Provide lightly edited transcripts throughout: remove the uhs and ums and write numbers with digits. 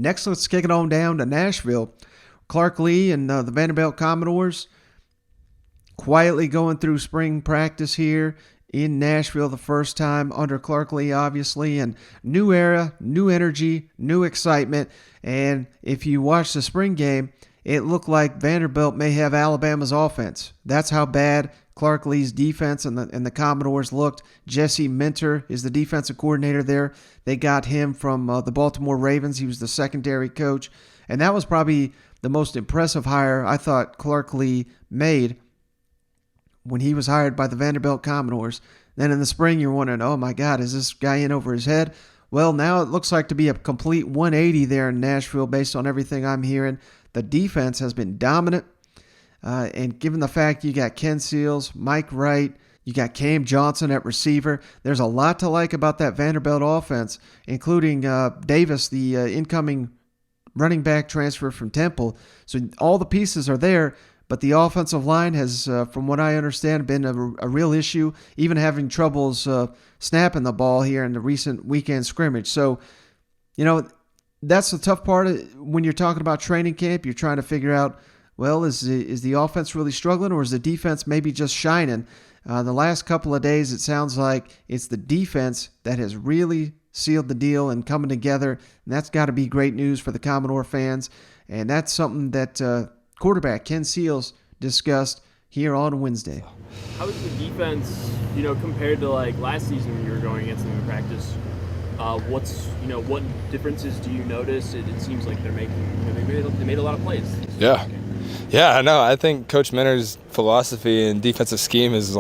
Next, let's kick it on down to Nashville. Clark Lee and the Vanderbilt Commodores quietly going through spring practice here in Nashville the first time under Clark Lee, obviously, and new era, new energy, new excitement. And if you watch the spring game, it looked like Vanderbilt may have Alabama's offense. That's how bad Clark Lee's defense and the Commodores looked. Jesse Minter is the defensive coordinator there. They got him from the Baltimore Ravens. He was the secondary coach. And that was probably the most impressive hire I thought Clark Lee made when he was hired by the Vanderbilt Commodores. Then in the spring, you're wondering, oh my God, is this guy in over his head? Well, now it looks like to be a complete 180 there in Nashville based on everything I'm hearing. The defense has been dominant. And given the fact you got Ken Seals, Mike Wright, you got Cam Johnson at receiver, there's a lot to like about that Vanderbilt offense, including Davis, the incoming running back transfer from Temple. So all the pieces are there, but the offensive line has, from what I understand, been a real issue, even having troubles snapping the ball here in the recent weekend scrimmage. So, that's the tough part when you're talking about training camp. You're trying to figure out, well, is the offense really struggling, or is the defense maybe just shining? The last couple of days, it sounds like it's the defense that has really sealed the deal and coming together, and that's got to be great news for the Commodore fans. And that's something that quarterback Ken Seals discussed here on Wednesday. How is the defense, compared to like last season when you were going against them in practice? What differences do you notice? It seems like they're making, they made a lot of plays. Yeah, I know. I think Coach Minter's philosophy and defensive scheme is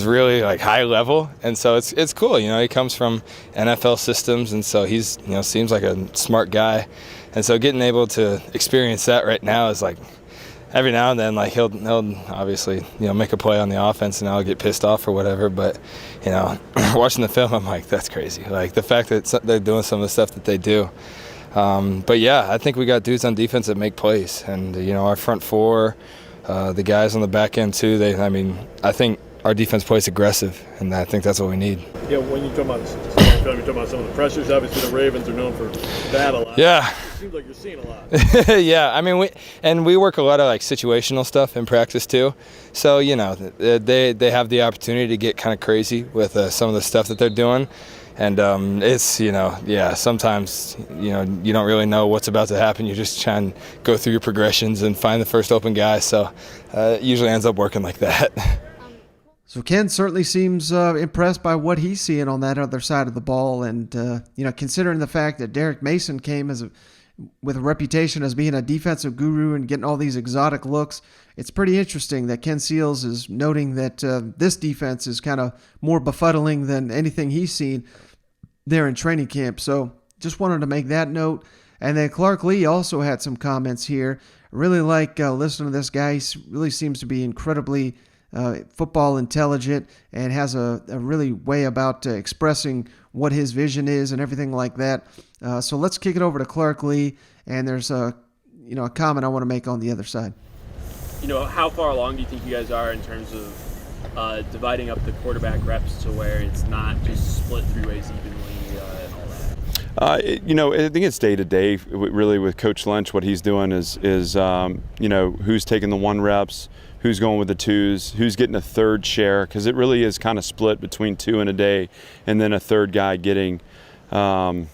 really like high level, and so it's cool. He comes from NFL systems, and so he's seems like a smart guy, and so getting able to experience that right now is like every now and then, like he'll obviously make a play on the offense and I'll get pissed off or whatever, but watching the film I'm like, that's crazy, like the fact that they're doing some of the stuff that they do. But yeah, I think we got dudes on defense that make plays, and our front four, the guys on the back end too, I think our defense plays aggressive, and I think that's what we need. Yeah, when you talk about you're talking about some of the pressures, obviously the Ravens are known for that a lot. Yeah. It seems like you're seeing a lot. Yeah, we work a lot of like situational stuff in practice too. So, they have the opportunity to get kind of crazy with some of the stuff that they're doing. And it's, sometimes, you don't really know what's about to happen. You just try and go through your progressions and find the first open guy. So it usually ends up working like that. So Ken certainly seems impressed by what he's seeing on that other side of the ball. And, considering the fact that Derek Mason came with a reputation as being a defensive guru and getting all these exotic looks, it's pretty interesting that Ken Seals is noting that this defense is kind of more befuddling than anything he's seen there in training camp. So just wanted to make that note. And then Clark Lee also had some comments here. I really like listening to this guy. He really seems to be incredibly football intelligent and has a really way about expressing what his vision is and everything like that. So let's kick it over to Clark Lee, and there's a comment I want to make on the other side. How far along do you think you guys are in terms of dividing up the quarterback reps to where it's not just split three ways evenly and all that? I think it's day to day. Really, with Coach Lynch, what he's doing is who's taking the 1 reps, who's going with the 2s, who's getting a third share, because it really is kind of split between 2 in a day, and then a third guy getting, kind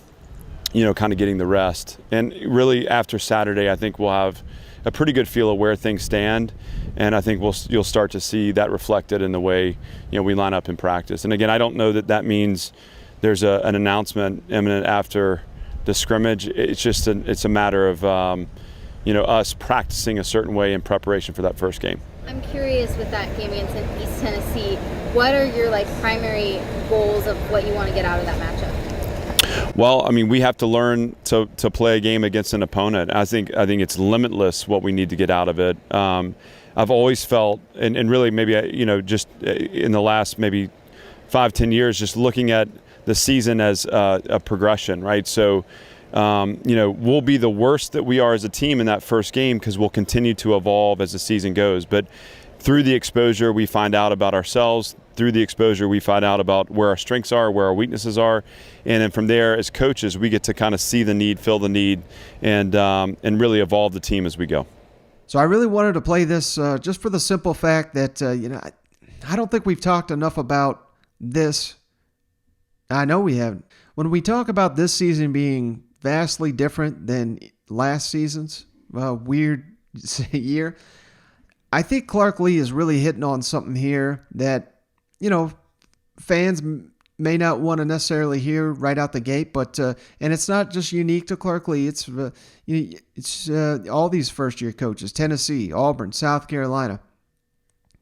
of getting the rest. And really, after Saturday, I think we'll have a pretty good feel of where things stand, and I think you'll start to see that reflected in the way we line up in practice. And again, I don't know that means there's an announcement imminent after the scrimmage. It's just it's a matter of us practicing a certain way in preparation for that first game. I'm curious, with that game against East Tennessee, what are your primary goals of what you want to get out of that matchup? Well, we have to learn to play a game against an opponent. I think it's limitless what we need to get out of it. I've always felt, and really maybe just in the last maybe 5-10 years, just looking at the season as a progression, right? So, we'll be the worst that we are as a team in that first game because we'll continue to evolve as the season goes. But through the exposure, we find out about ourselves. through the exposure, we find out about where our strengths are, where our weaknesses are, and then from there, as coaches, we get to kind of see the need, fill the need, and really evolve the team as we go. So I really wanted to play this just for the simple fact that I don't think we've talked enough about this. I know we haven't. When we talk about this season being vastly different than last season's weird year, I think Clark Lee is really hitting on something here that, fans may not want to necessarily hear right out the gate, but and it's not just unique to Clark Lee. It's all these first-year coaches: Tennessee, Auburn, South Carolina.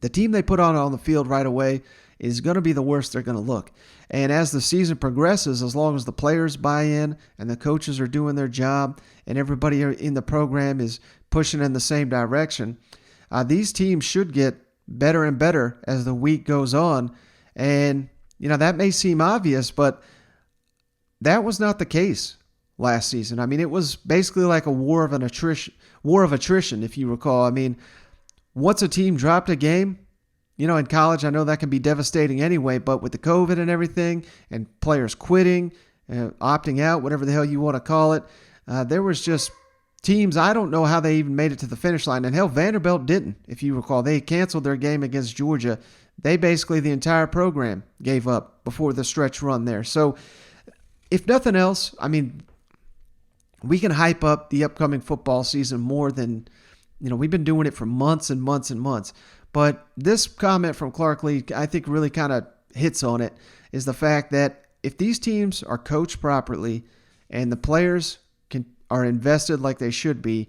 The team they put on the field right away is going to be the worst they're going to look. And as the season progresses, as long as the players buy in and the coaches are doing their job and everybody in the program is pushing in the same direction, these teams should get better and better as the week goes on. And, that may seem obvious, but that was not the case last season. I mean, it was basically like a war of attrition, if you recall. I mean, once a team dropped a game, in college, I know that can be devastating anyway, but with the COVID and everything and players quitting, opting out, whatever the hell you want to call it, there was just teams, I don't know how they even made it to the finish line. And hell, Vanderbilt didn't, if you recall. They canceled their game against Georgia. They basically, the entire program gave up before the stretch run there. So if nothing else, I mean, we can hype up the upcoming football season more than, we've been doing it for months and months and months. But this comment from Clark Lee, I think really kind of hits on it, is the fact that if these teams are coached properly and the players are invested like they should be,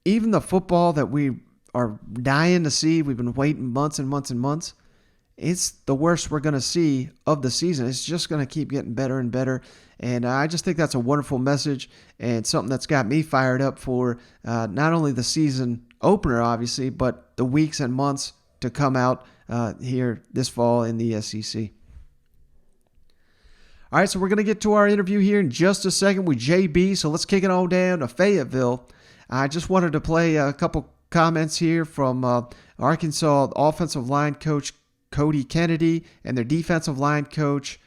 even the football that we are dying to see, we've been waiting months and months and months, it's the worst we're going to see of the season. It's just going to keep getting better and better. And I just think that's a wonderful message and something that's got me fired up for not only the season opener, obviously, but the weeks and months to come out here this fall in the SEC. All right, so we're going to get to our interview here in just a second with JB. So let's kick it on down to Fayetteville. I just wanted to play a couple comments here from Arkansas offensive line coach Cody Kennedy and their defensive line coach